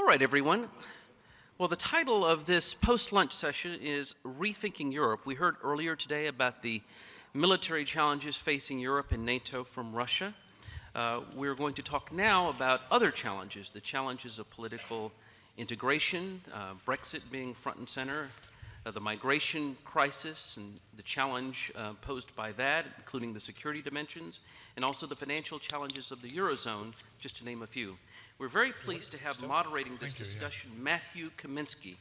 All right, everyone. Well, the title of this post-lunch session is Rethinking Europe. We heard earlier today about the military challenges facing Europe and NATO from Russia. We're going to talk now about other challenges, the challenges of political integration, Brexit being front and center, the migration crisis and the challenge posed by that, including the security dimensions, and also the financial challenges of the Eurozone, just to name a few. We're very pleased to have moderating this discussion Matthew Kaminski.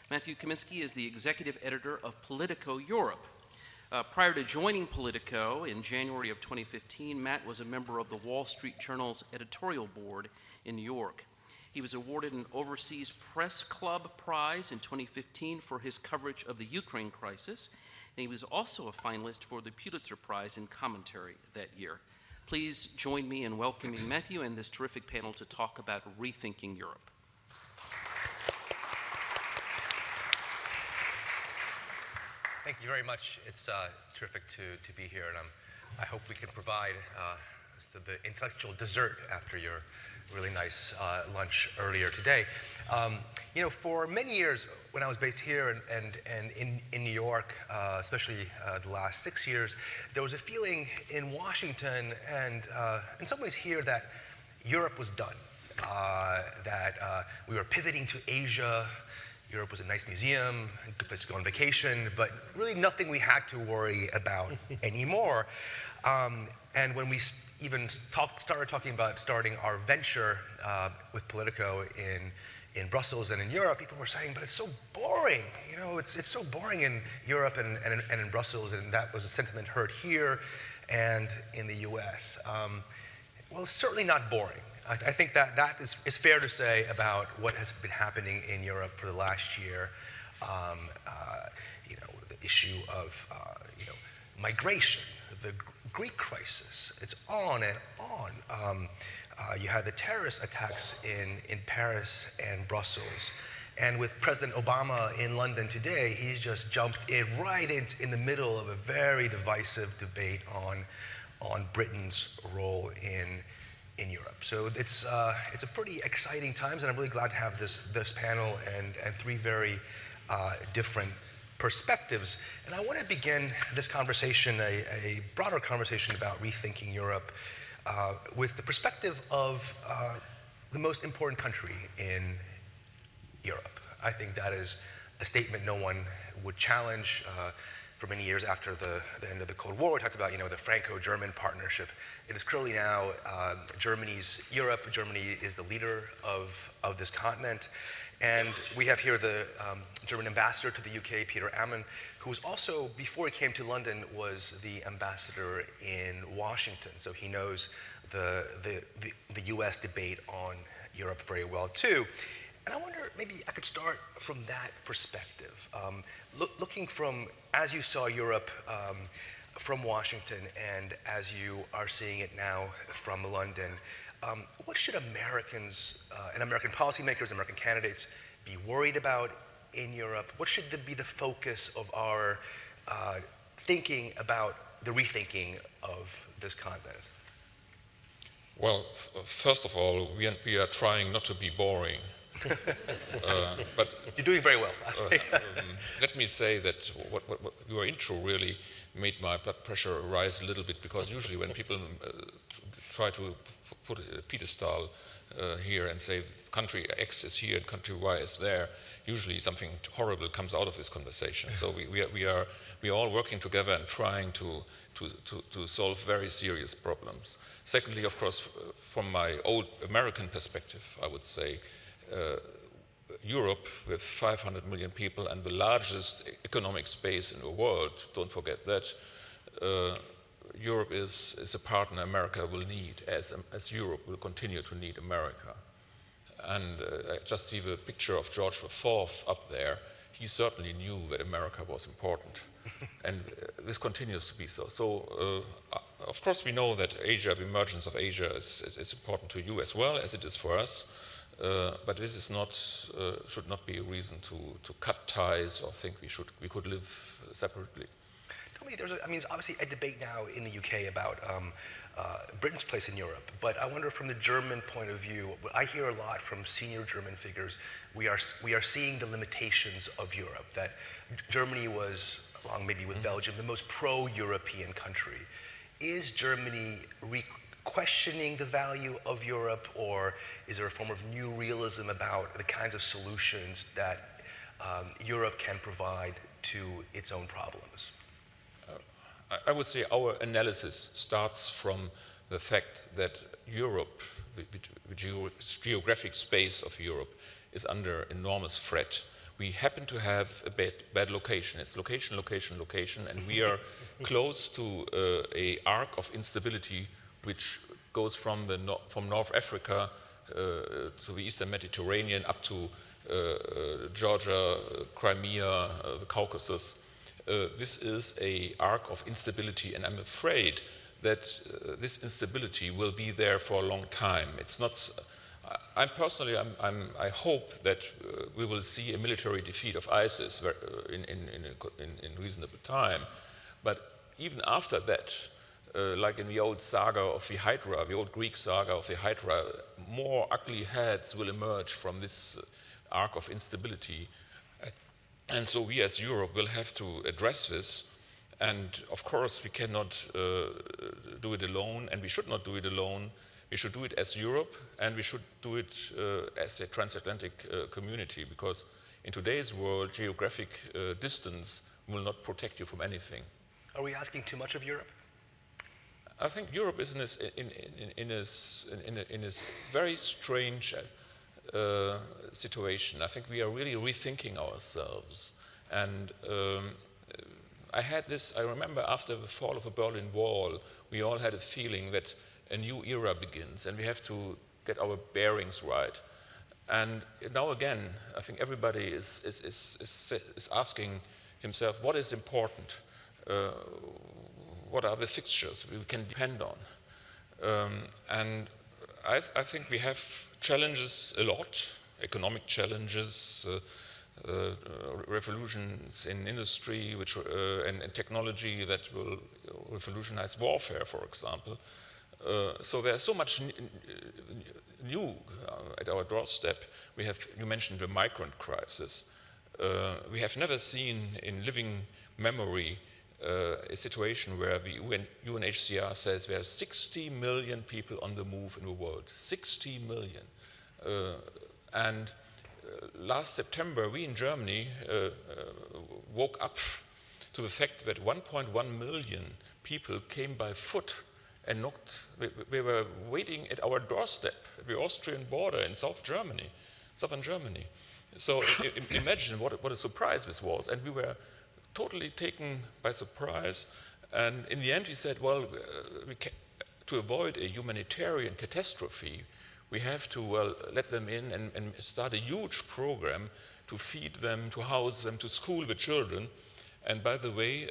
Matthew Kaminski is the executive editor of Politico Europe. Prior to joining Politico in January of 2015, Matt was a member of the Wall Street Journal's editorial board in New York. He was awarded an Overseas Press Club Prize in 2015 for his coverage of the Ukraine crisis, and he was also a finalist for the Pulitzer Prize in commentary that year. Please join me in welcoming Matthew and this terrific panel to talk about Rethinking Europe. Thank you very much. It's terrific to be here, and I hope we can provide the intellectual dessert after your really nice lunch earlier today. For many years when I was based here and in New York, especially the last 6 years, there was a feeling in Washington and in some ways here that Europe was done, that we were pivoting to Asia. Europe was a nice museum, a good place to go on vacation, but really nothing we had to worry about anymore. And when we even started talking about starting our venture with Politico in Brussels and in Europe, people were saying, but it's so boring. It's so boring in Europe and in Brussels, and that was a sentiment heard here and in the US. Well, it's certainly not boring. I think that is fair to say about what has been happening in Europe for the last year. The issue of migration, the Greek crisis, it's on and on. You had the terrorist attacks in Paris and Brussels. And with President Obama in London today, he's just jumped right in the middle of a very divisive debate on Britain's role in Europe. So it's a pretty exciting times, and I'm really glad to have this panel and three very different perspectives. And I want to begin this conversation, a broader conversation about rethinking Europe, with the perspective of the most important country in Europe. I think that is a statement no one would challenge. For many years after the end of the Cold War, we talked about the Franco-German partnership. It is clearly now Germany's Europe. Germany is the leader of this continent. And we have here the German ambassador to the UK, Peter Ammon, who was also, before he came to London, was the ambassador in Washington. So he knows the US debate on Europe very well too. And I wonder, maybe I could start from that perspective. Looking from, as you saw Europe from Washington and as you are seeing it now from London, what should Americans and American policymakers, American candidates be worried about in Europe? What should be the focus of our thinking about the rethinking of this continent? Well, first of all, we are trying not to be boring. But you're doing very well. Let me say that what your intro really made my blood pressure rise a little bit, because usually when people try to put a pedestal here and say country X is here and country Y is there, usually something horrible comes out of this conversation. So we are all working together and trying to solve very serious problems. Secondly, of course, from my old American perspective, I would say Europe, with 500 million people and the largest economic space in the world, don't forget that, Europe is a partner America will need, as Europe will continue to need America. And I just see the picture of George IV up there. He certainly knew that America was important. And this continues to be so. So, of course, we know that Asia, the emergence of Asia is important to you as well as it is for us. But this is should not be a reason to cut ties or think we could live separately. tell me, I mean, there's obviously a debate now in the UK about Britain's place in Europe, but I wonder from the German point of view, I hear a lot from senior German figures, we are seeing the limitations of Europe, that Germany was, along maybe with Belgium, the most pro-European country. Is Germany questioning the value of Europe, or is there a form of new realism about the kinds of solutions that Europe can provide to its own problems? I would say our analysis starts from the fact that Europe, the geographic space of Europe, is under enormous threat. We happen to have a bad location. It's location, location, location, and we are close to an arc of instability which goes from North Africa to the Eastern Mediterranean up to Georgia, Crimea, the Caucasus. This is an arc of instability, and I'm afraid that this instability will be there for a long time. It's not. I hope that we will see a military defeat of ISIS in reasonable time, but even after that, like in the old saga of the Hydra, the old Greek saga of the Hydra, more ugly heads will emerge from this arc of instability. And so we as Europe will have to address this, and of course we cannot do it alone, and we should not do it alone. We should do it as Europe, and we should do it as a transatlantic community, because in today's world, geographic distance will not protect you from anything. Are we asking too much of Europe? I think Europe is in a very strange situation. I think we are really rethinking ourselves. And I remember after the fall of the Berlin Wall, we all had a feeling that a new era begins and we have to get our bearings right. And now again, I think everybody is asking himself, what is important? What are the fixtures we can depend on? And I think we have challenges a lot, economic challenges, revolutions in industry and technology that will revolutionize warfare, for example. So there's so much new at our doorstep. You mentioned the migrant crisis. We have never seen in living memory a situation where the UNHCR says there are 60 million people on the move in the world. 60 million. And last September, we in Germany woke up to the fact that 1.1 million people came by foot and they were waiting at our doorstep, at the Austrian border in southern Germany. So imagine what a surprise this was. And we were totally taken by surprise. And in the end, we said, well, to avoid a humanitarian catastrophe, we have to let them in and start a huge program to feed them, to house them, to school the children. And by the way,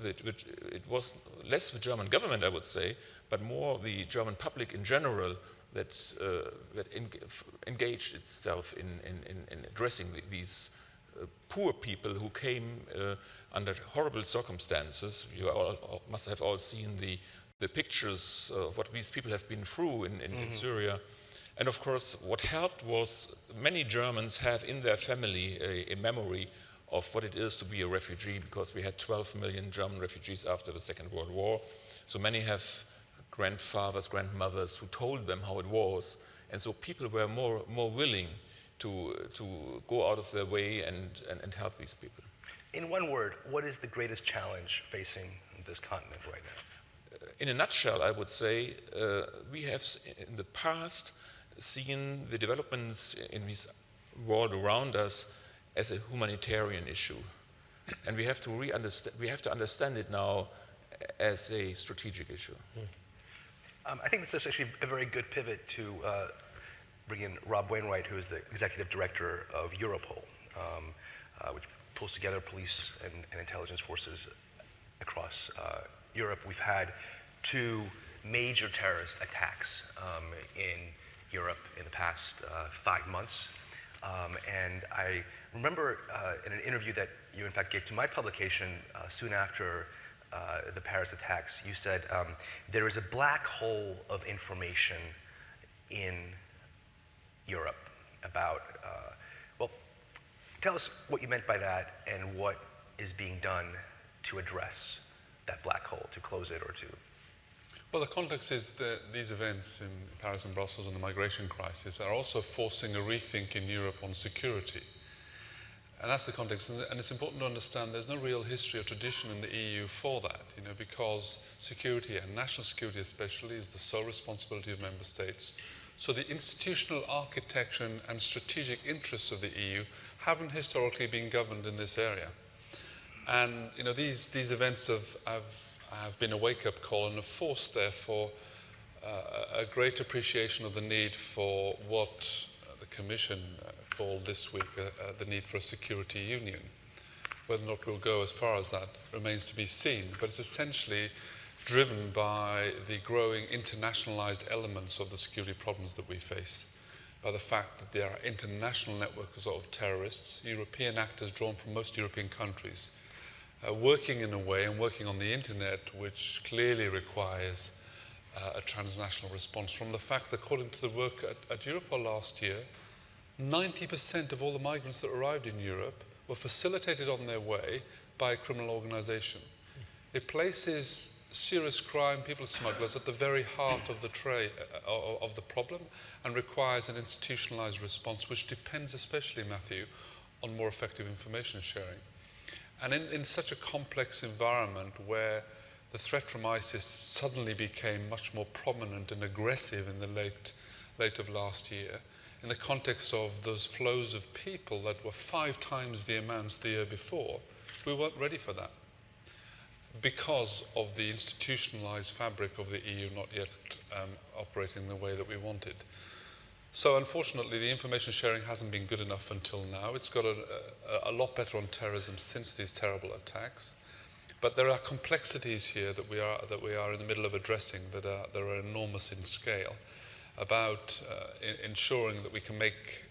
it was less the German government, I would say, but more the German public in general that engaged itself in addressing these poor people who came under horrible circumstances. You must have all seen the pictures of what these people have been through in Syria. And of course, what helped was many Germans have in their family a memory of what it is to be a refugee, because we had 12 million German refugees after the Second World War. So many have grandfathers, grandmothers who told them how it was. And so people were more willing to go out of their way and help these people. In one word, what is the greatest challenge facing this continent right now? In a nutshell, I would say we have in the past seen the developments in this world around us as a humanitarian issue, and we have to understand it now as a strategic issue. I think this is actually a very good pivot to bring in Rob Wainwright, who is the executive director of Europol, which pulls together police and intelligence forces across Europe. We've had 2 major terrorist attacks in Europe in the past 5 months. And I remember in an interview that you in fact gave to my publication soon after the Paris attacks, you said there is a black hole of information in Europe about, well, tell us what you meant by that and what is being done to address that black hole, to close it or to... Well, the context is that these events in Paris and Brussels and the migration crisis are also forcing a rethink in Europe on security. And that's the context. And it's important to understand there's no real history or tradition in the EU for that, because security, and national security especially, is the sole responsibility of member states. So the institutional architecture and strategic interests of the EU haven't historically been governed in this area. And these events have been a wake-up call and have forced, therefore, a great appreciation of the need for what the Commission called this week the need for a security union. Whether or not we'll go as far as that remains to be seen, but it's essentially driven by the growing internationalized elements of the security problems that we face, by the fact that there are international networks of terrorists, European actors drawn from most European countries, working in a way and working on the internet which clearly requires a transnational response, from the fact that according to the work at Europol last year, 90% of all the migrants that arrived in Europe were facilitated on their way by a criminal organization. It places serious crime, people smugglers, at the very heart of the problem, and requires an institutionalized response, which depends especially, Matthew, on more effective information sharing. And in such a complex environment where the threat from ISIS suddenly became much more prominent and aggressive in the late of last year, in the context of those flows of people that were 5 times the amounts the year before, we weren't ready for that because of the institutionalized fabric of the EU not yet operating the way that we wanted. So unfortunately, the information sharing hasn't been good enough until now. It's got a lot better on terrorism since these terrible attacks. But there are complexities here that we are in the middle of addressing that are enormous in scale, about ensuring that we can make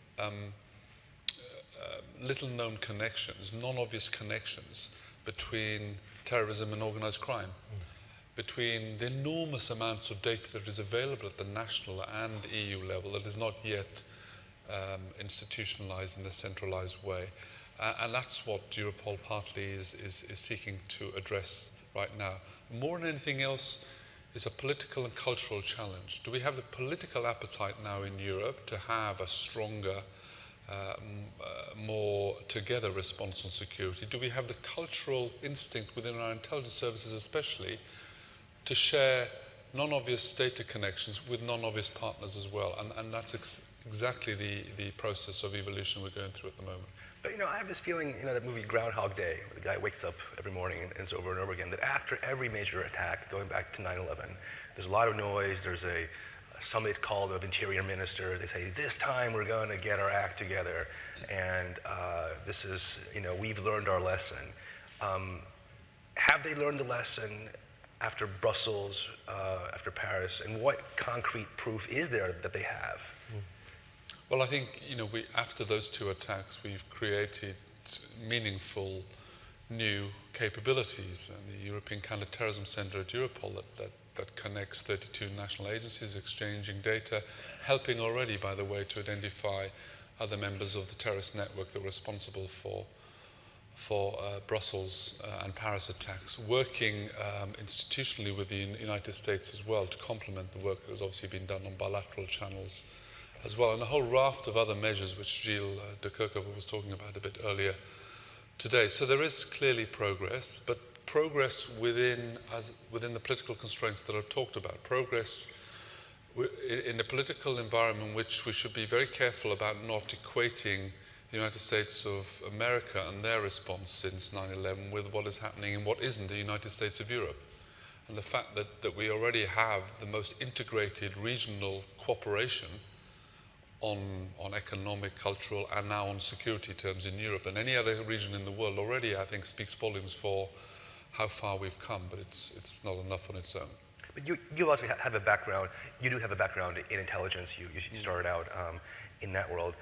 little-known connections, non-obvious connections between terrorism and organized crime, between the enormous amounts of data that is available at the national and EU level that is not yet institutionalized in a centralized way. And that's what Europol partly is seeking to address right now. More than anything else, is a political and cultural challenge. Do we have the political appetite now in Europe to have a stronger, more together response on security? Do we have the cultural instinct within our intelligence services especially to share non-obvious data connections with non-obvious partners as well? And that's exactly the process of evolution we're going through at the moment. But I have this feeling, that movie Groundhog Day, where the guy wakes up every morning and it's over and over again, that after every major attack, going back to 9/11, there's a lot of noise, there's a summit called of interior ministers, they say, this time we're going to get our act together, and this is, we've learned our lesson. Have they learned the lesson after Brussels, after Paris, and what concrete proof is there that they have? Well, I think, after those 2 attacks, we've created meaningful new capabilities. And the European Counterterrorism Center at Europol that connects 32 national agencies, exchanging data, helping already, by the way, to identify other members of the terrorist network that were responsible for Brussels and Paris attacks, working institutionally with the United States as well to complement the work that has obviously been done on bilateral channels as well, and a whole raft of other measures which Gilles de Kerchove was talking about a bit earlier today. So there is clearly progress, but progress within the political constraints that I've talked about, progress in a political environment in which we should be very careful about not equating the United States of America and their response since 9/11 with what is happening in what isn't the United States of Europe. And the fact that we already have the most integrated regional cooperation on economic, cultural, and now on security terms in Europe than any other region in the world already, I think, speaks volumes for how far we've come, but it's not enough on its own. But you also have a background, you do have a background in intelligence. You started out in that world.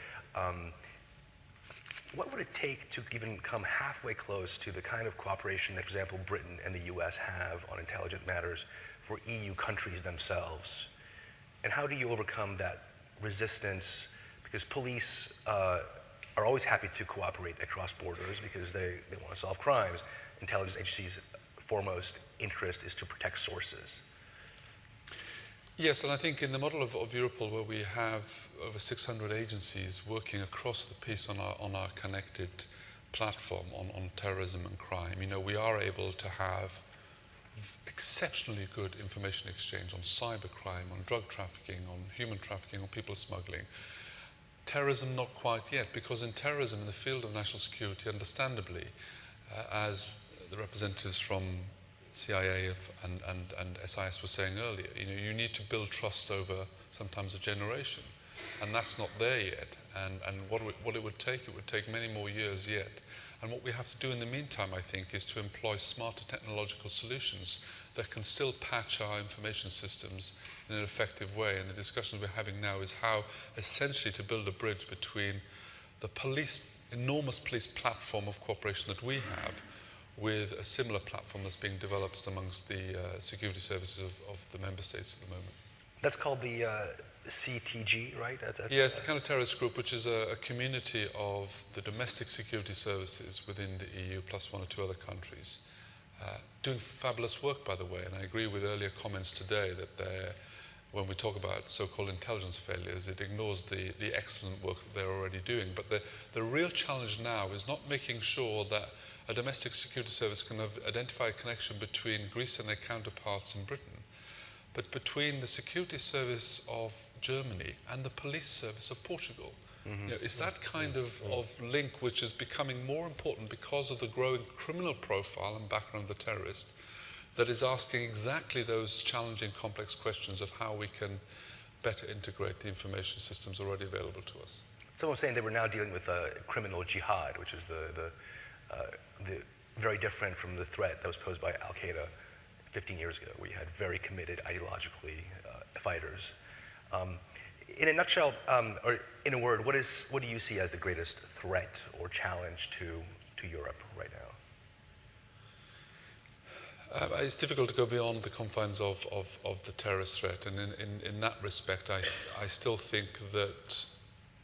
what would it take to even come halfway close to the kind of cooperation that, for example, Britain and the US have on intelligent matters for EU countries themselves? And how do you overcome that resistance? Because police are always happy to cooperate across borders because they want to solve crimes. Intelligence agencies' foremost interest is to protect sources. Yes, and I think in the model of Europol, where we have over 600 agencies working across the piece on our connected platform on terrorism and crime, we are able to have exceptionally good information exchange on cybercrime, on drug trafficking, on human trafficking, on people smuggling. Terrorism, not quite yet, because in terrorism, in the field of national security, understandably, as the representatives from CIA and SIS were saying earlier, you need to build trust over sometimes a generation, and that's not there yet. And what it would take many more years yet. And what we have to do in the meantime, I think, is to employ smarter technological solutions that can still patch our information systems in an effective way. And the discussions we're having now is how essentially to build a bridge between the enormous police platform of cooperation that we have with a similar platform that's being developed amongst the security services of the member states at the moment. That's called the CTG, right? Yes, the counter-terrorist group, which is a community of the domestic security services within the EU, plus one or two other countries. Doing fabulous work, by the way, and I agree with earlier comments today that when we talk about so-called intelligence failures, it ignores the excellent work that they're already doing. But the real challenge now is not making sure that a domestic security service can identify a connection between Greece and their counterparts in Britain, but between the security service of Germany and the police service of Portugal. Mm-hmm. It's that kind of link which is becoming more important because of the growing criminal profile and background of the terrorist, that is asking exactly those challenging, complex questions of how we can better integrate the information systems already available to us. Someone was saying they were now dealing with a criminal jihad, which is the very different from the threat that was posed by Al-Qaeda 15 years ago, where you had very committed ideologically fighters. In a nutshell, or in a word, what do you see as the greatest threat or challenge to Europe right now? It's difficult to go beyond the confines of the terrorist threat, and in that respect, I still think that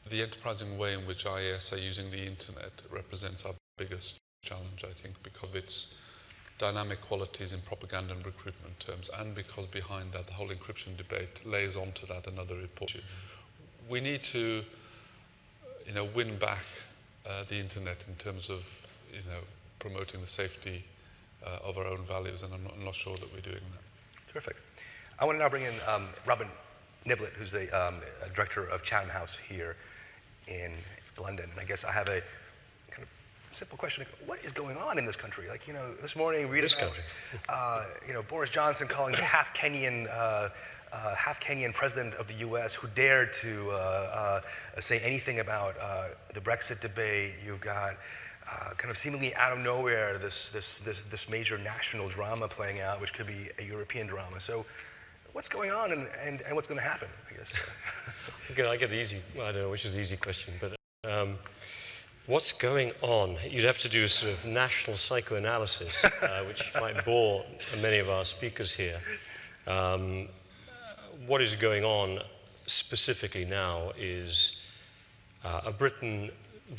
the enterprising way in which IS are using the internet represents our biggest challenge, I think, because of its dynamic qualities in propaganda and recruitment terms, and because behind that the whole encryption debate lays onto that another report. We need to, win back the internet in terms of, promoting the safety of our own values, and I'm not sure that we're doing that. Terrific. I want to now bring in Robin Niblett, who's the director of Chatham House here in London. And I guess I have a kind of simple question. What is going on in this country? Like, this morning we read about, Boris Johnson calling the half Kenyan president of the U.S. who dared to say anything about the Brexit debate. You've got kind of seemingly out of nowhere this major national drama playing out, which could be a European drama. So, what's going on and what's going to happen? I guess. Okay, I get the easy. Well, I don't know which is the easy question, but what's going on? You'd have to do a sort of national psychoanalysis, which might bore many of our speakers here. What is going on specifically now is a Britain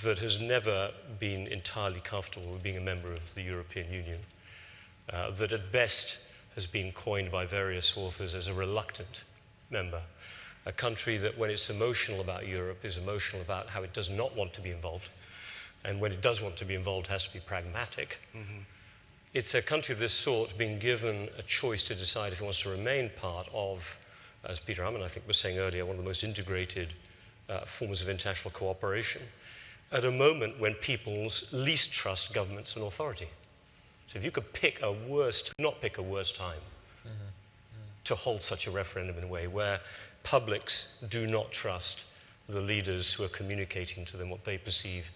that has never been entirely comfortable with being a member of the European Union, that at best has been coined by various authors as a reluctant member, a country that when it's emotional about Europe is emotional about how it does not want to be involved, and when it does want to be involved has to be pragmatic. Mm-hmm. It's a country of this sort being given a choice to decide if it wants to remain part of, as Peter Ammon I think was saying earlier, one of the most integrated forms of international cooperation, at a moment when people's least trust governments and authority. So if you could not pick a worse time to hold such a referendum in a way where publics do not trust the leaders who are communicating to them what they perceive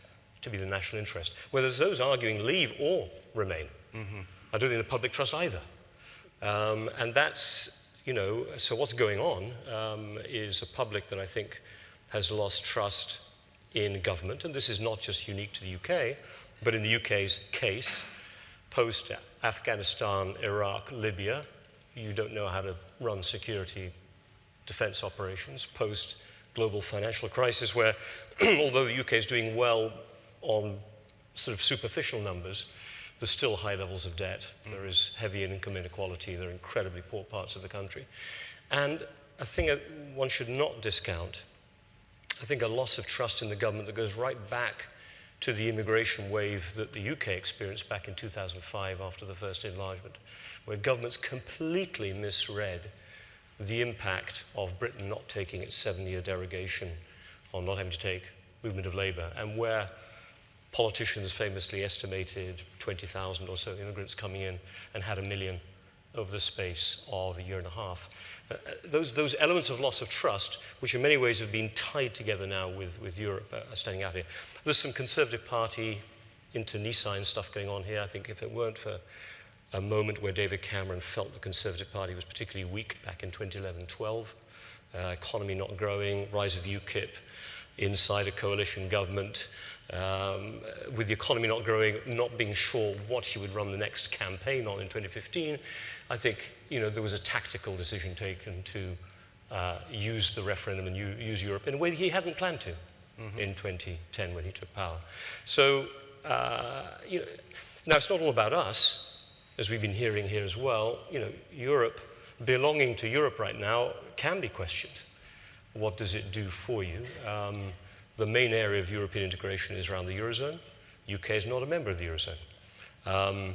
to be the national interest, whether those arguing leave or remain. Mm-hmm. I don't think the public trust either. And that's, so what's going on is a public that I think has lost trust in government, and this is not just unique to the UK, but in the UK's case, post-Afghanistan, Iraq, Libya, you don't know how to run security defense operations. Post-global financial crisis, where although the UK is doing well on sort of superficial numbers, there's still high levels of debt. There is heavy income inequality. There are incredibly poor parts of the country. And a thing that one should not discount, I think a loss of trust in the government that goes right back to the immigration wave that the UK experienced back in 2005 after the first enlargement, where governments completely misread the impact of Britain not taking its 7-year derogation on not having to take movement of labour, and where politicians famously estimated 20,000 or so immigrants coming in and had 1 million over the space of a year and a half. Those elements of loss of trust, which in many ways have been tied together now with Europe, are standing out here. There's some Conservative Party internecine stuff going on here. I think if it weren't for a moment where David Cameron felt the Conservative Party was particularly weak back in 2011-12, economy not growing, rise of UKIP, inside a coalition government, with the economy not growing, not being sure what he would run the next campaign on in 2015, I think there was a tactical decision taken to use the referendum and use Europe in a way he hadn't planned to in 2010 when he took power. So, now it's not all about us, as we've been hearing here as well. Europe, belonging to Europe right now, can be questioned. What does it do for you? The main area of European integration is around the Eurozone. UK is not a member of the Eurozone.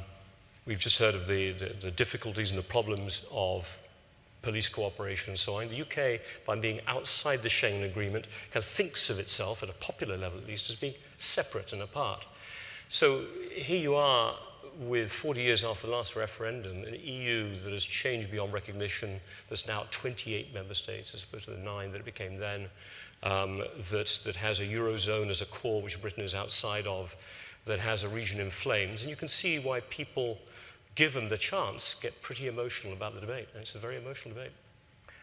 We've just heard of the difficulties and the problems of police cooperation and so on. The UK, by being outside the Schengen Agreement, kind of thinks of itself, at a popular level at least, as being separate and apart. So here you are with 40 years after the last referendum, an EU that has changed beyond recognition, that's now 28 member states as opposed to the 9 that it became then, that has a Eurozone as a core which Britain is outside of, that has a region in flames. And you can see why people, given the chance, get pretty emotional about the debate. And it's a very emotional debate.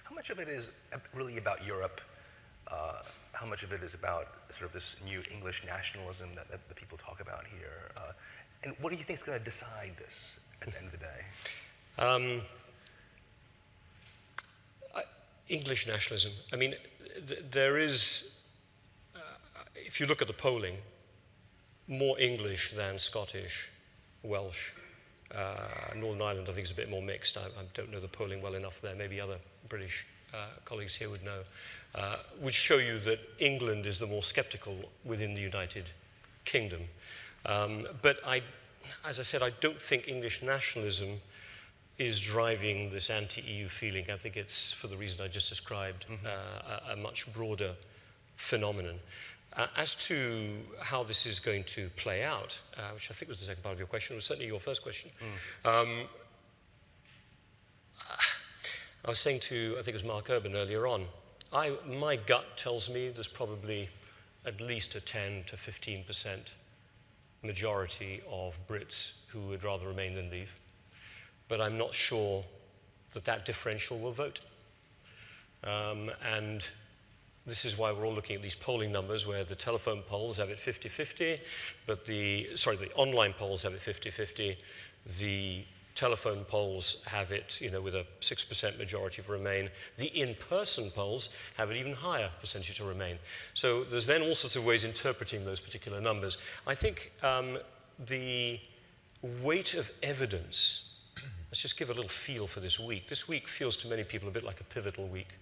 How much of it is really about Europe? How much of it is about sort of this new English nationalism that the people talk about here? And what do you think is going to decide this at the end of the day? English nationalism. I mean, there is, if you look at the polling, more English than Scottish, Welsh. Northern Ireland, I think, is a bit more mixed. I don't know the polling well enough there. Maybe other British colleagues here would know. Would show you that England is the more sceptical within the United Kingdom. But as I said, I don't think English nationalism is driving this anti-EU feeling. I think it's, for the reason I just described, a much broader phenomenon. As to how this is going to play out, which I think was the second part of your question, was certainly your first question. I was saying to, I think it was Mark Urban earlier on, my gut tells me there's probably at least a 10 to 15% majority of Brits who would rather remain than leave. But I'm not sure that differential will vote. And this is why we're all looking at these polling numbers where the telephone polls have it 50-50, but the online polls have it 50-50. The telephone polls have it, with a 6% majority of Remain. The in-person polls have an even higher percentage to Remain. So there's then all sorts of ways interpreting those particular numbers. I think the weight of evidence, let's just give a little feel for this week. This week feels to many people a bit like a pivotal week.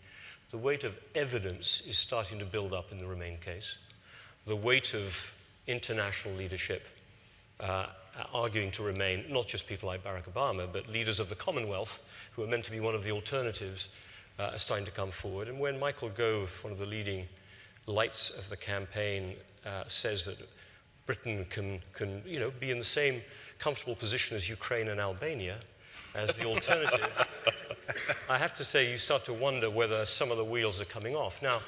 The weight of evidence is starting to build up in the Remain case. The weight of international leadership arguing to Remain, not just people like Barack Obama, but leaders of the Commonwealth, who are meant to be one of the alternatives, are starting to come forward. And when Michael Gove, one of the leading lights of the campaign, says that Britain can be in the same comfortable position as Ukraine and Albania as the alternative, I have to say you start to wonder whether some of the wheels are coming off. Now,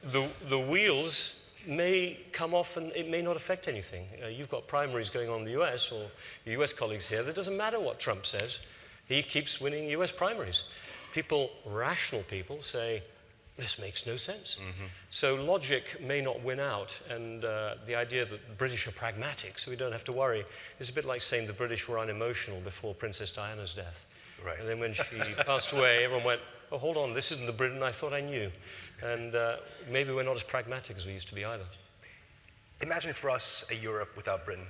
the wheels may come off and it may not affect anything. You've got primaries going on in the US, or your US colleagues here. It doesn't matter what Trump says. He keeps winning US primaries. Rational people say, this makes no sense. So logic may not win out, and the idea that the British are pragmatic, so we don't have to worry, is a bit like saying the British were unemotional before Princess Diana's death. Right. And then when she passed away, everyone went, oh, hold on, this isn't the Britain I thought I knew. And maybe we're not as pragmatic as we used to be either. Imagine for us a Europe without Britain.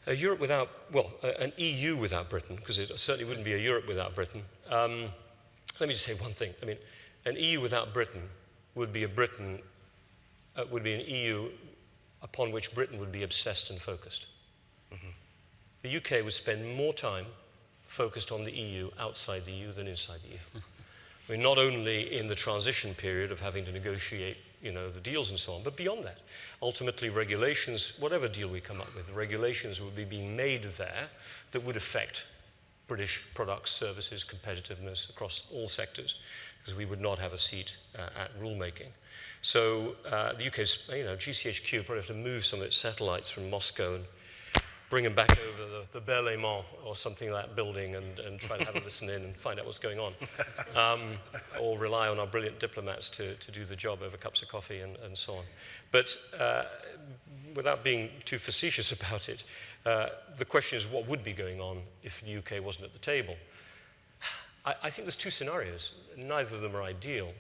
A Europe without, well, an EU without Britain, because it certainly wouldn't be a Europe without Britain. Let me just say one thing. I mean, an EU without Britain would be would be an EU upon which Britain would be obsessed and focused. The UK would spend more time focused on the EU outside the EU than inside the EU. I mean, not only in the transition period of having to negotiate, the deals and so on, but beyond that. Ultimately, regulations, whatever deal we come up with, the regulations would be being made there that would affect British products, services, competitiveness across all sectors, because we would not have a seat at rulemaking. So the UK's, GCHQ probably have to move some of its satellites from Moscow and bring them back over the Belle Aimant or something like that building and try to have a listen in and find out what's going on. Or rely on our brilliant diplomats to do the job over cups of coffee and so on. But without being too facetious about it, the question is what would be going on if the UK wasn't at the table? I think there's two scenarios. Neither of them are ideal.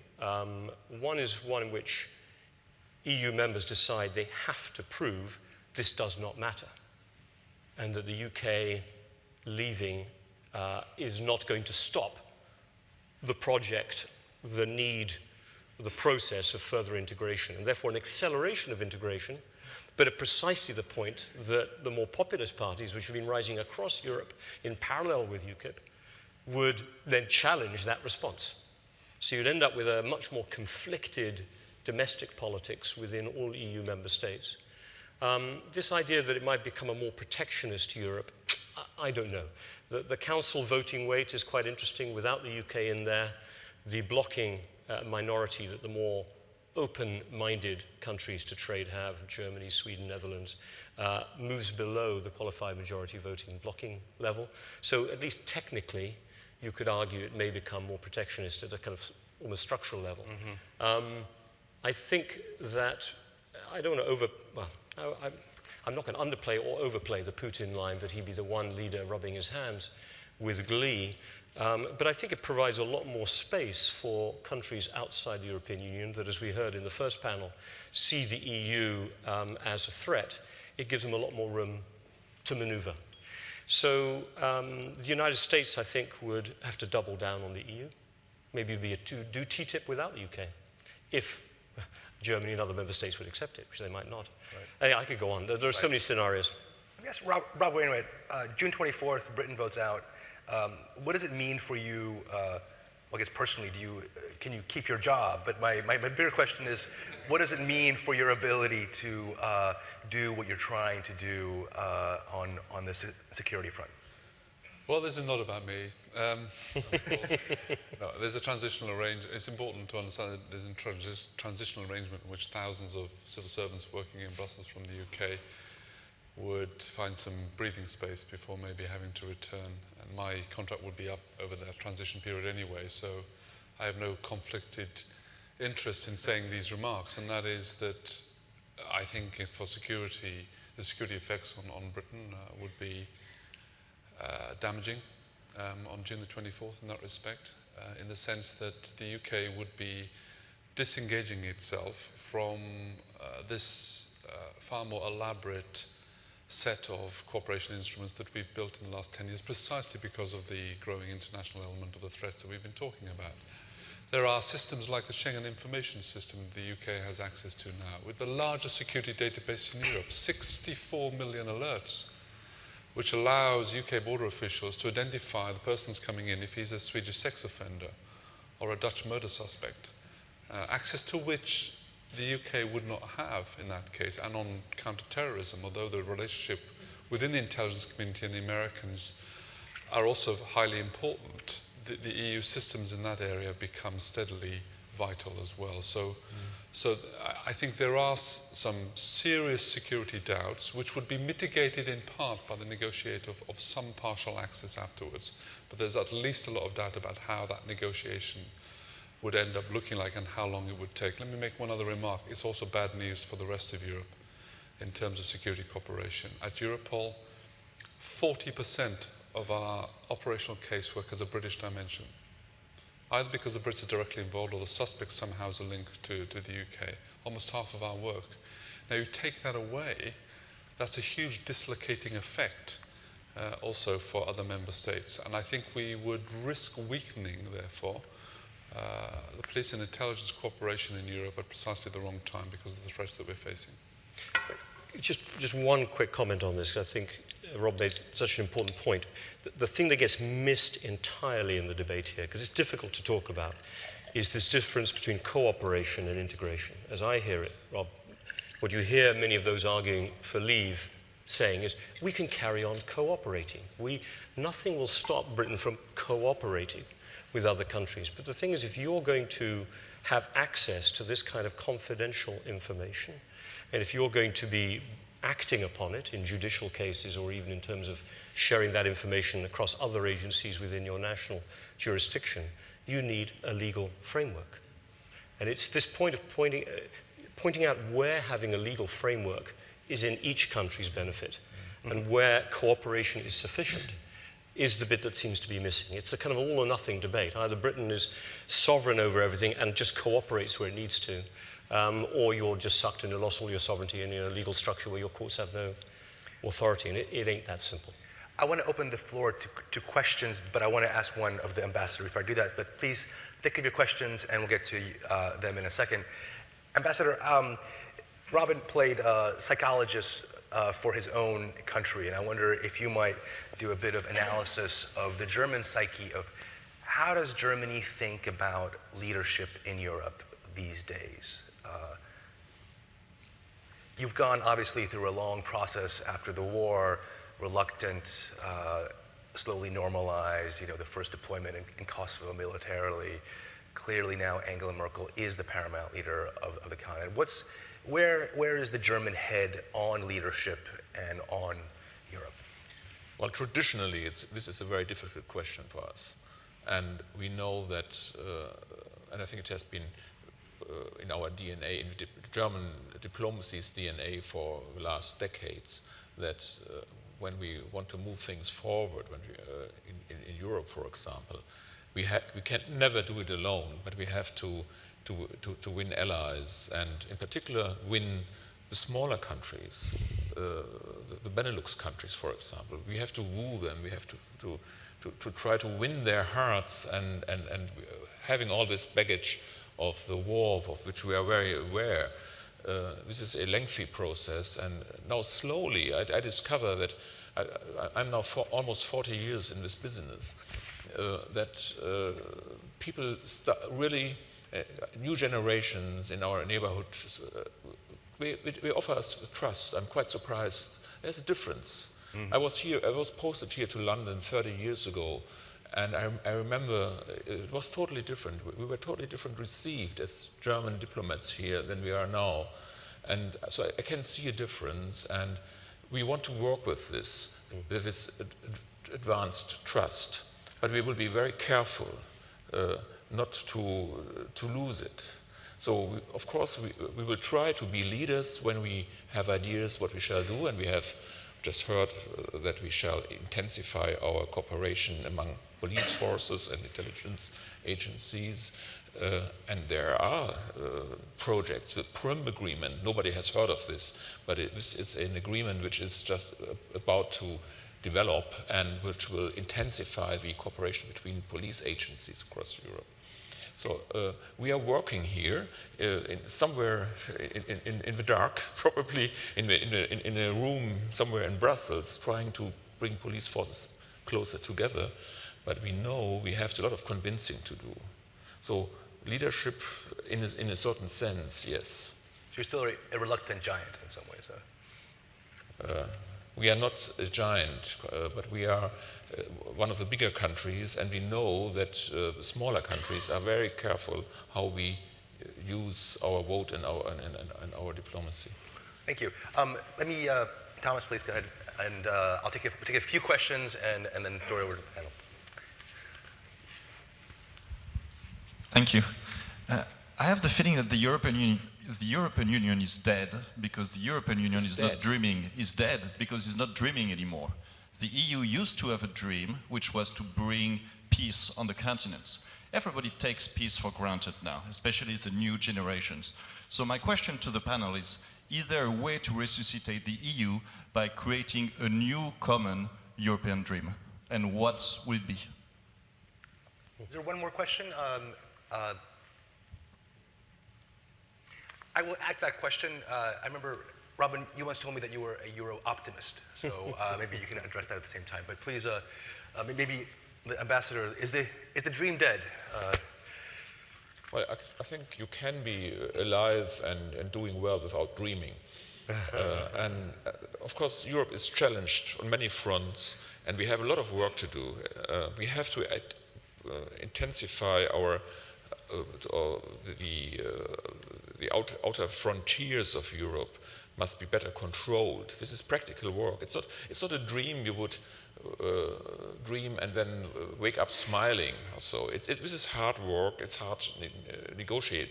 One is one in which EU members decide they have to prove this does not matter, and that the UK leaving is not going to stop the project, the need, the process of further integration, and therefore an acceleration of integration, but at precisely the point that the more populist parties, which have been rising across Europe in parallel with UKIP, would then challenge that response. So you'd end up with a much more conflicted domestic politics within all EU member states. This idea that it might become a more protectionist Europe, I don't know. The council voting weight is quite interesting without the UK in there. The blocking minority that the more open-minded countries to trade have, Germany, Sweden, Netherlands, moves below the qualified majority voting blocking level. So at least technically, you could argue it may become more protectionist at a kind of almost structural level. I think that, I don't want to I'm not going to underplay or overplay the Putin line that he'd be the one leader rubbing his hands with glee, but I think it provides a lot more space for countries outside the European Union that, as we heard in the first panel, see the EU as a threat. It gives them a lot more room to maneuver. So the United States, I think, would have to double down on the EU. Maybe it would be do TTIP without the UK, if Germany and other member states would accept it, which they might not. Right. I could go on. There are so many scenarios. Yes, Rob Wainwright, June 24th, Britain votes out. What does it mean for you, I guess personally, can you keep your job? But my bigger question is, what does it mean for your ability to do what you're trying to do on the security front? Well, this is not about me. No, there's a transitional arrangement. It's important to understand that there's a transitional arrangement in which thousands of civil servants working in Brussels from the UK would find some breathing space before maybe having to return. And my contract would be up over that transition period anyway, so I have no conflicted interest in saying these remarks, and that is that I think for security, the security effects on Britain would be damaging on June the 24th in that respect, in the sense that the UK would be disengaging itself from this far more elaborate set of cooperation instruments that we've built in the last 10 years, precisely because of the growing international element of the threats that we've been talking about. There are systems like the Schengen Information System the UK has access to now, with the largest security database in Europe, 64 million alerts, which allows UK border officials to identify the persons coming in if he's a Swedish sex offender or a Dutch murder suspect, access to which the UK would not have in that case, and on counter-terrorism, although the relationship within the intelligence community and the Americans are also highly important. The EU systems in that area become steadily vital as well. So I think there are some serious security doubts which would be mitigated in part by the negotiation of some partial access afterwards. But there's at least a lot of doubt about how that negotiation would end up looking like and how long it would take. Let me make one other remark. It's also bad news for the rest of Europe in terms of security cooperation. At Europol, 40% of our operational casework has a British dimension, either because the Brits are directly involved or the suspect somehow has a link to the UK. Almost half of our work. Now you take that away, that's a huge dislocating effect also for other member states. And I think we would risk weakening, therefore, the police and intelligence cooperation in Europe at precisely the wrong time because of the threats that we're facing. Just one quick comment on this, because I think Rob made such an important point. The thing that gets missed entirely in the debate here, because it's difficult to talk about, is this difference between cooperation and integration. As I hear it, Rob, what you hear many of those arguing for leave saying is, we can carry on cooperating. Nothing will stop Britain from cooperating with other countries. But the thing is, if you're going to have access to this kind of confidential information, and if you're going to be acting upon it in judicial cases or even in terms of sharing that information across other agencies within your national jurisdiction, you need a legal framework. And it's this point of pointing out where having a legal framework is in each country's benefit and where cooperation is sufficient is the bit that seems to be missing. It's a kind of all or nothing debate. Either Britain is sovereign over everything and just cooperates where it needs to, or you're just sucked into, lost all your sovereignty in a legal structure where your courts have no authority, and it ain't that simple. I want to open the floor to questions, but I want to ask one of the ambassadors before I do that. But please think of your questions, and we'll get to them in a second. Ambassador, Robin played psychologist for his own country, and I wonder if you might do a bit of analysis of the German psyche of how does Germany think about leadership in Europe these days? You've gone obviously through a long process after the war, reluctant, slowly normalized, the first deployment in Kosovo militarily. Clearly now Angela Merkel is the paramount leader of the continent. Where is the German head on leadership and on Europe? Well, traditionally, this is a very difficult question for us. And we know that, and I think it has been in our DNA, in German diplomacy's DNA for the last decades, that when we want to move things forward, when in Europe, for example, we can never do it alone, but we have to win allies, and in particular win the smaller countries, the Benelux countries, for example. We have to woo them. We have to try to win their hearts, and having all this baggage of the war, of which we are very aware. This is a lengthy process, and now slowly I discover that I'm now for almost 40 years in this business, that people really, new generations in our neighborhood, we offer us trust. I'm quite surprised. There's a difference. I was posted here to London 30 years ago, and I remember it was totally different. We were totally different received as German diplomats here than we are now. And so I can see a difference, and we want to work with this advanced trust. But we will be very careful not to lose it. So, of course, we will try to be leaders when we have ideas what we shall do, and we have just heard that we shall intensify our cooperation among police forces and intelligence agencies. And there are projects. The Purim Agreement, nobody has heard of this, but this is an agreement which is just about to develop and which will intensify the cooperation between police agencies across Europe. So we are working here somewhere in the dark, probably in a room somewhere in Brussels, trying to bring police forces closer together. But we know we have a lot of convincing to do. So leadership, in a certain sense, yes. So you're still a reluctant giant in some ways, huh? We are not a giant, but we are one of the bigger countries, and we know that the smaller countries are very careful how we use our vote and our diplomacy. Thank you. Let me, Thomas, please go ahead, and I'll take a few questions and then throw it over to the panel. Thank you. I have the feeling that the European Union is dead because the European Union is not dreaming. Is dead because it's not dreaming anymore. The EU used to have a dream, which was to bring peace on the continents. Everybody takes peace for granted now, especially the new generations. So my question to the panel is there a way to resuscitate the EU by creating a new common European dream? And what will it be? Is there one more question? I will add that question. I remember, Robin, you once told me that you were a Euro optimist, so maybe you can address that at the same time. But please, maybe the ambassador, is the dream dead? Well, I think you can be alive and doing well without dreaming. Of course, Europe is challenged on many fronts, and we have a lot of work to do. We have to intensify the outer frontiers of Europe must be better controlled. This is practical work. It's not a dream you would dream and then wake up smiling. So this is hard work. It's hard to negotiate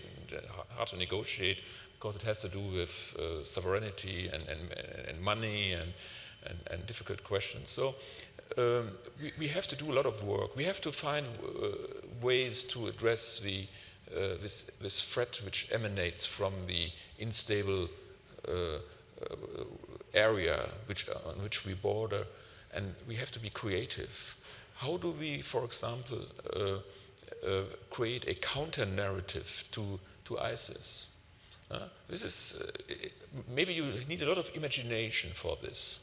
because it has to do with sovereignty and money and difficult questions. So we have to do a lot of work. We have to find ways to address this threat which emanates from the unstable area on which we border, and we have to be creative. How do we, for example, create a counter-narrative to ISIS? This is maybe you need a lot of imagination for this.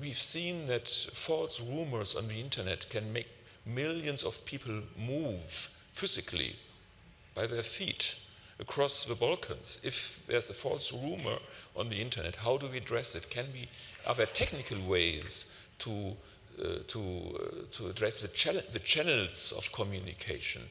We've seen that false rumors on the internet can make millions of people move physically by their feet across the Balkans. If there's a false rumor on the internet, how do we address it? Are there technical ways to address the channels of communication?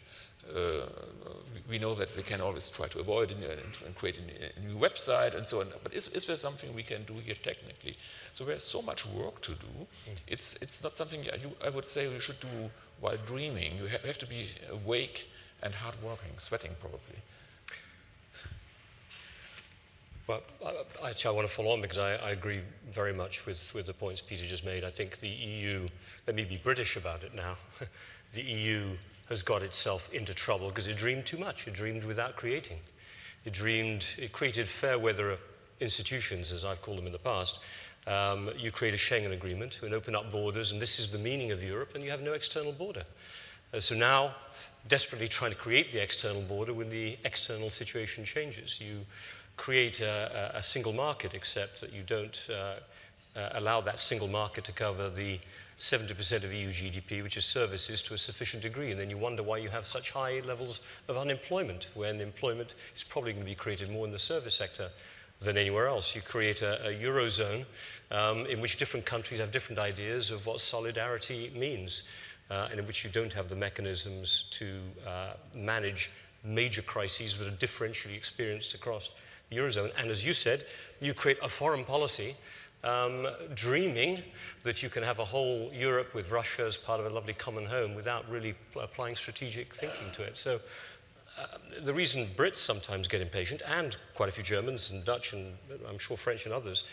We know that we can always try to avoid and create a new website and so on, but is there something we can do here technically? So there's so much work to do. It's not something I would say we should do while dreaming. You have to be awake and hardworking, sweating probably. Well, actually, I want to follow on because I agree very much with the points Peter just made. I think the EU, let me be British about it now, the EU has got itself into trouble because it dreamed too much. It dreamed without creating. It created fair weather institutions, as I've called them in the past. You create a Schengen agreement and open up borders, and this is the meaning of Europe, and you have no external border. So now, desperately trying to create the external border when the external situation changes. You create a single market, except that you don't allow that single market to cover the 70% of EU GDP, which is services, to a sufficient degree. And then you wonder why you have such high levels of unemployment, when employment is probably going to be created more in the service sector than anywhere else. You create a Eurozone in which different countries have different ideas of what solidarity means, and in which you don't have the mechanisms to manage major crises that are differentially experienced across the Eurozone. And as you said, you create a foreign policy dreaming that you can have a whole Europe with Russia as part of a lovely common home without really applying strategic thinking to it. So the reason Brits sometimes get impatient, and quite a few Germans and Dutch and I'm sure French and others,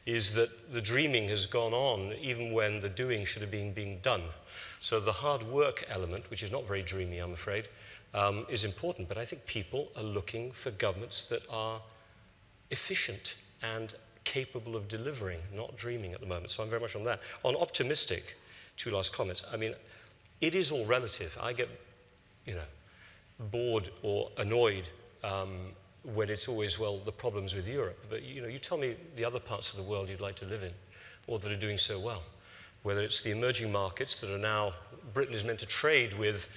is that the dreaming has gone on even when the doing should have been being done. So the hard work element, which is not very dreamy, I'm afraid, is important. But I think people are looking for governments that are efficient and capable of delivering, not dreaming at the moment. So I'm very much on that. On optimistic, two last comments. I mean, it is all relative. I get, bored or annoyed when it's always, well, the problems with Europe. But, you tell me the other parts of the world you'd like to live in or that are doing so well. Whether it's the emerging markets that are now, Britain is meant to trade with,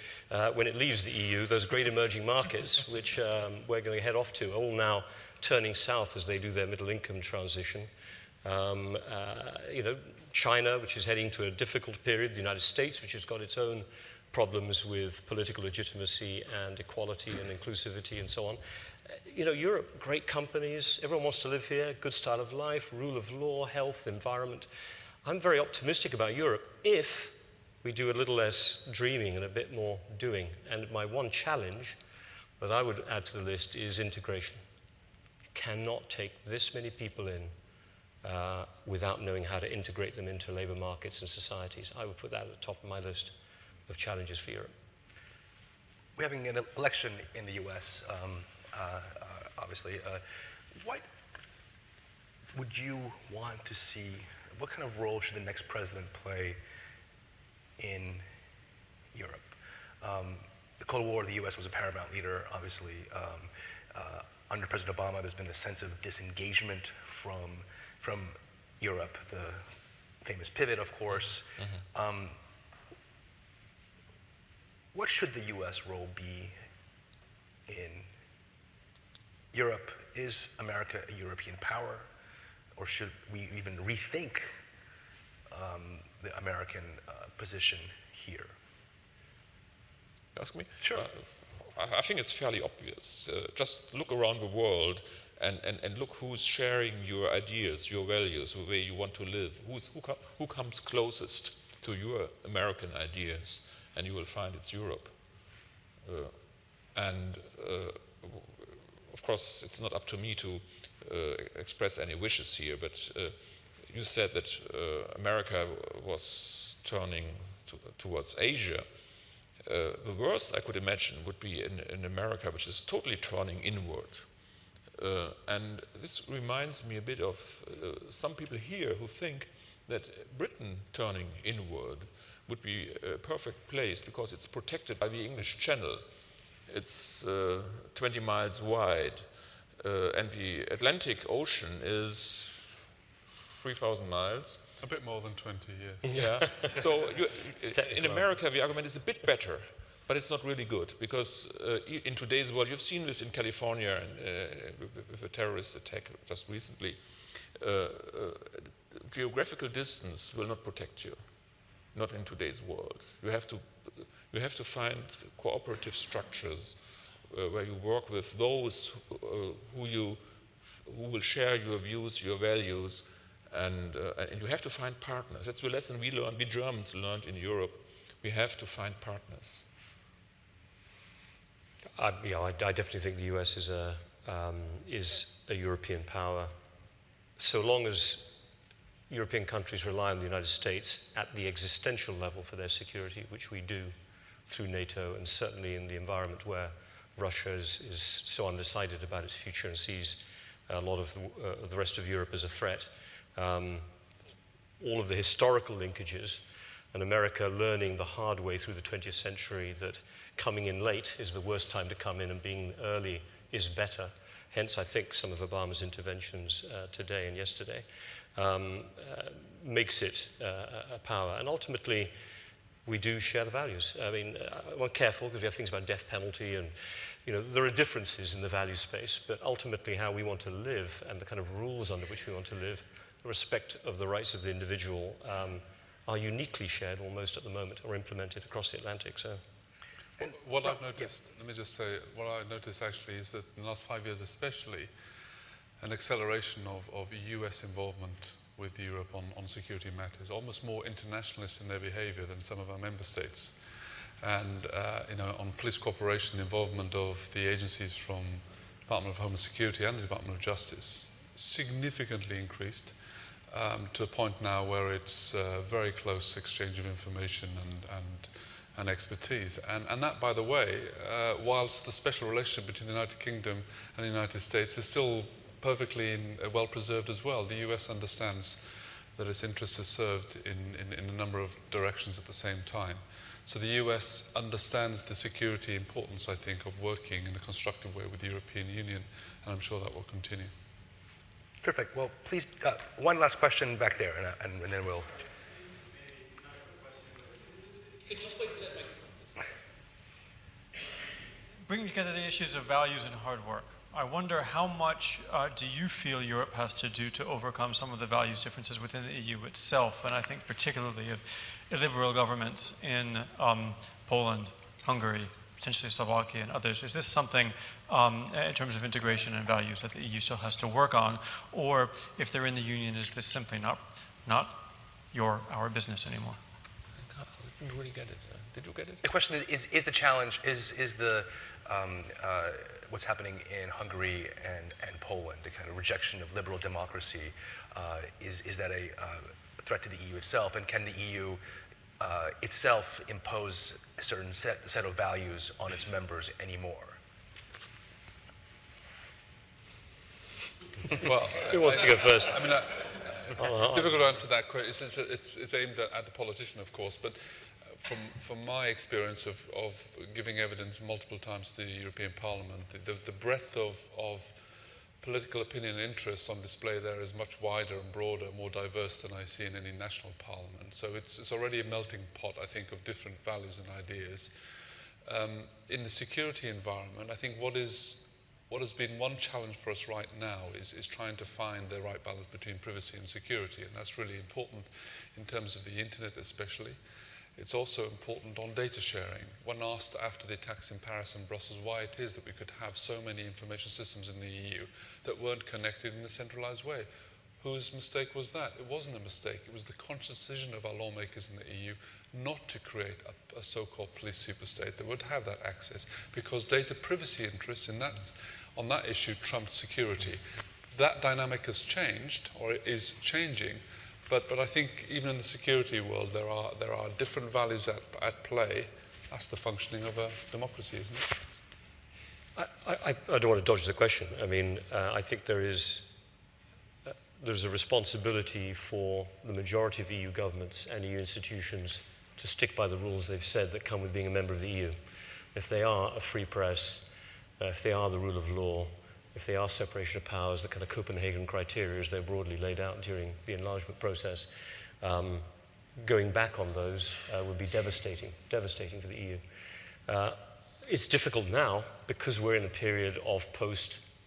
when it leaves the EU, those great emerging markets, which we're going to head off to, are all now turning south as they do their middle income transition. China, which is heading to a difficult period, the United States, which has got its own problems with political legitimacy and equality and inclusivity and so on. Europe, great companies, everyone wants to live here, good style of life, rule of law, health, environment. I'm very optimistic about Europe if we do a little less dreaming and a bit more doing. And my one challenge But I would add to the list is integration. You cannot take this many people in without knowing how to integrate them into labor markets and societies. I would put that at the top of my list of challenges for Europe. We're having an election in the US, obviously. What would you want to see, what kind of role should the next president play in Europe? The Cold War, the US was a paramount leader, obviously. Under President Obama, there's been a sense of disengagement from Europe, the famous pivot, of course. What should the US role be in Europe? Is America a European power? Or should we even rethink the American position here? You ask me? Sure. I think it's fairly obvious. Just look around the world and look who's sharing your ideas, your values, the way you want to live. Who comes closest to your American ideas? And you will find it's Europe. Of course, it's not up to me to express any wishes here, but you said that America was turning towards Asia. The worst I could imagine would be in America, which is totally turning inward. And this reminds me a bit of some people here who think that Britain turning inward would be a perfect place because it's protected by the English Channel. It's 20 miles wide, and the Atlantic Ocean is 3,000 miles. A bit more than 20 years. Yeah. So in America, the argument is a bit better, but it's not really good because in today's world, you've seen this in California and with a terrorist attack just recently. Geographical distance will not protect you. Not in today's world. You have to find cooperative structures where you work with those who will share your views, your values, and you have to find partners. That's the lesson we Germans learned in Europe. We have to find partners. I definitely think the US is a European power. So long as European countries rely on the United States at the existential level for their security, which we do through NATO, and certainly in the environment where Russia is so undecided about its future and sees a lot of the rest of Europe as a threat. All of the historical linkages, and America learning the hard way through the 20th century that coming in late is the worst time to come in and being early is better. Hence, I think some of Obama's interventions today and yesterday makes it a power. And ultimately, we do share the values. I mean, we're careful because we have things about death penalty and, there are differences in the value space, but ultimately how we want to live and the kind of rules under which we want to live, the respect of the rights of the individual are uniquely shared almost at the moment or implemented across the Atlantic. So. What I've noticed, let me just say, what I noticed actually is that in the last 5 years especially, an acceleration of US involvement with Europe on security matters, almost more internationalist in their behavior than some of our member states. And on police cooperation, the involvement of the agencies from Department of Homeland Security and the Department of Justice significantly increased to a point now where it's very close exchange of information and expertise. And that, by the way, whilst the special relationship between the United Kingdom and the United States is still perfectly well preserved as well, the US understands that its interests are served in a number of directions at the same time. So the US understands the security importance, I think, of working in a constructive way with the European Union, and I'm sure that will continue. Terrific. Well, please, one last question back there, and then we'll... Bringing together the issues of values and hard work, I wonder how much do you feel Europe has to do to overcome some of the values differences within the EU itself, and I think particularly of illiberal governments in Poland, Hungary, potentially Slovakia and others. Is this something in terms of integration and values that the EU still has to work on, or if they're in the Union, is this simply not our business anymore? I didn't really get it. Did you get it? The question is the challenge, is the, what's happening in Hungary and Poland, the kind of rejection of liberal democracy, is that a threat to the EU itself? And can the EU itself impose a certain set of values on its members anymore? Well, Who wants to go first? I mean, difficult to answer that question. It's aimed at the politician, of course, but from my experience of giving evidence multiple times to the European Parliament, the breadth of political opinion and interest on display there is much wider and broader, more diverse than I see in any national parliament. So it's already a melting pot, I think, of different values and ideas. In the security environment, I think what has been one challenge for us right now is trying to find the right balance between privacy and security, and that's really important in terms of the internet especially. It's also important on data sharing. One asked after the attacks in Paris and Brussels why it is that we could have so many information systems in the EU that weren't connected in a centralized way. Whose mistake was that? It wasn't a mistake. It was the conscious decision of our lawmakers in the EU not to create a so-called police superstate that would have that access, because data privacy interests on that issue trumped security. That dynamic has changed, or is changing, but I think even in the security world there are different values at play. That's the functioning of a democracy, isn't it? I don't want to dodge the question. I mean, I think there's a responsibility for the majority of EU governments and EU institutions to stick by the rules they've said that come with being a member of the EU. If they are a free press, if they are the rule of law, if they are separation of powers, the kind of Copenhagen criteria as they're broadly laid out during the enlargement process, going back on those would be devastating for the EU. It's difficult now because we're in a period of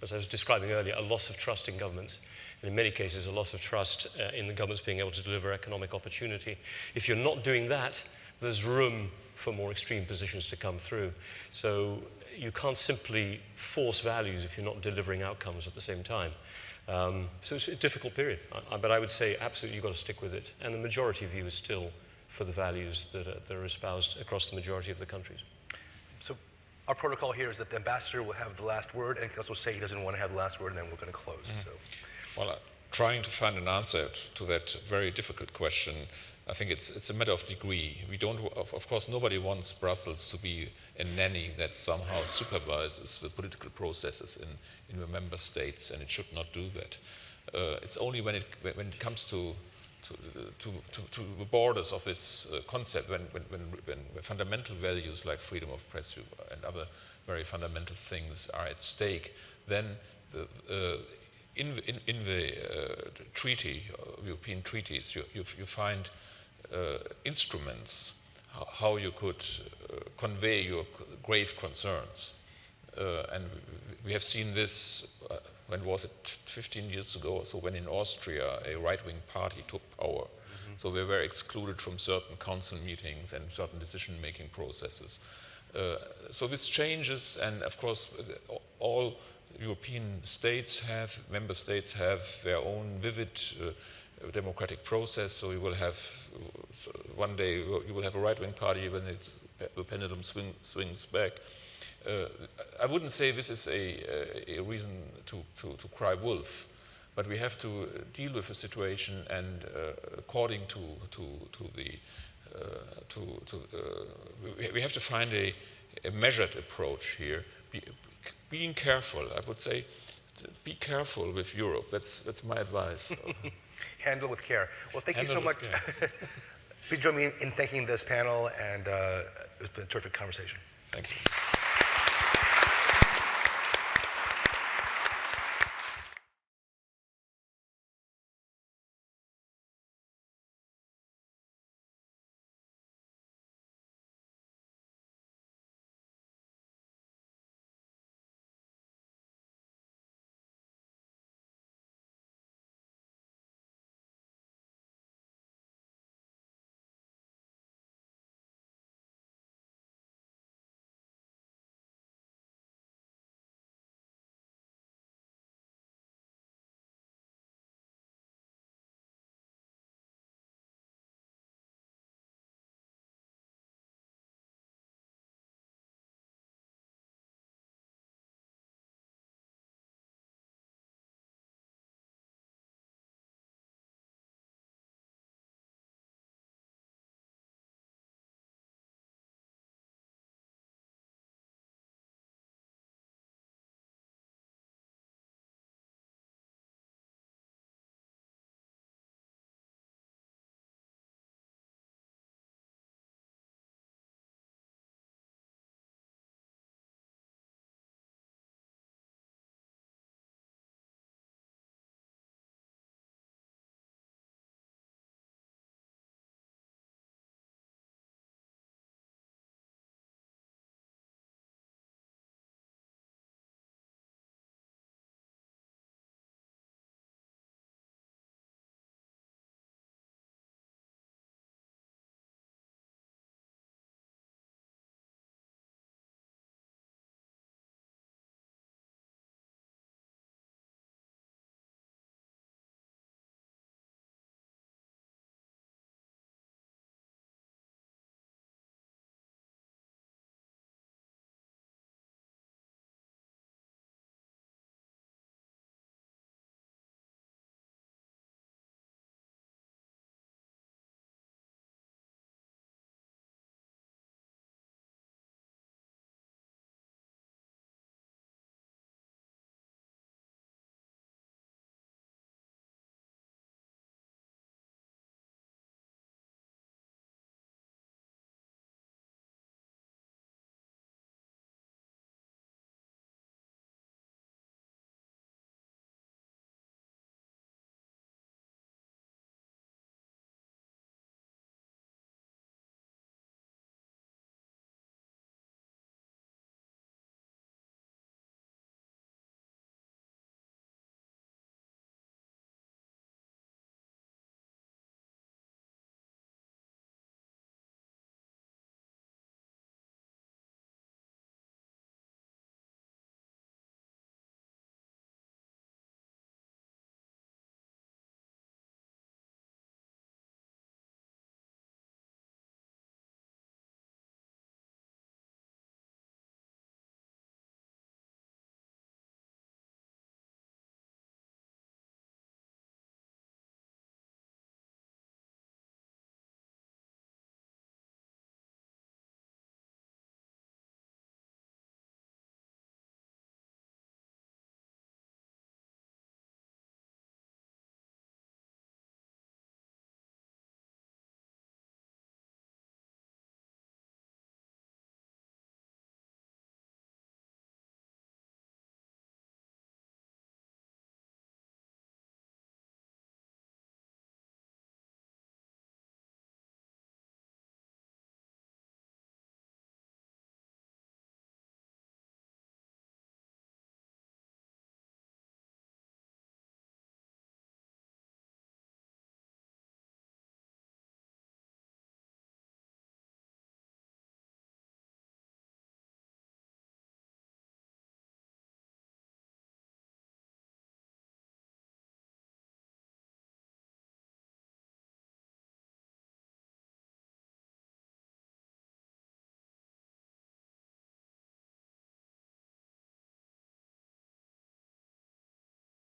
as I was describing earlier, a loss of trust in governments. And in many cases, a loss of trust in the governments being able to deliver economic opportunity. If you're not doing that, there's room for more extreme positions to come through. So you can't simply force values if you're not delivering outcomes at the same time. So it's a difficult period, but I would say absolutely you've got to stick with it. And the majority view is still for the values that are espoused across the majority of the countries. So our protocol here is that the ambassador will have the last word and can also say he doesn't want to have the last word, and then we're going to close. So. Well, trying to find an answer to that very difficult question, I think it's a matter of degree. We don't, of course, nobody wants Brussels to be a nanny that somehow supervises the political processes in the member states, and it should not do that. It's only when it comes to the borders of this concept, when fundamental values like freedom of press and other very fundamental things are at stake, then in the treaty, European treaties, you find instruments how you could convey your grave concerns. And we have seen this, when was it, 15 years ago or so, when in Austria a right-wing party took power. Mm-hmm. So they were excluded from certain council meetings and certain decision-making processes. So this changes, and of course all European states member states have their own vivid democratic process. So you will have, one day you will have a right-wing party when the pendulum swings back. I wouldn't say this is a reason to cry wolf, but we have to deal with the situation, and according we have to find a measured approach here. Being careful, I would say, be careful with Europe. That's my advice. Handle with care. Well, thank you so much. Please join me in thanking this panel, and it's been a terrific conversation. Thank you.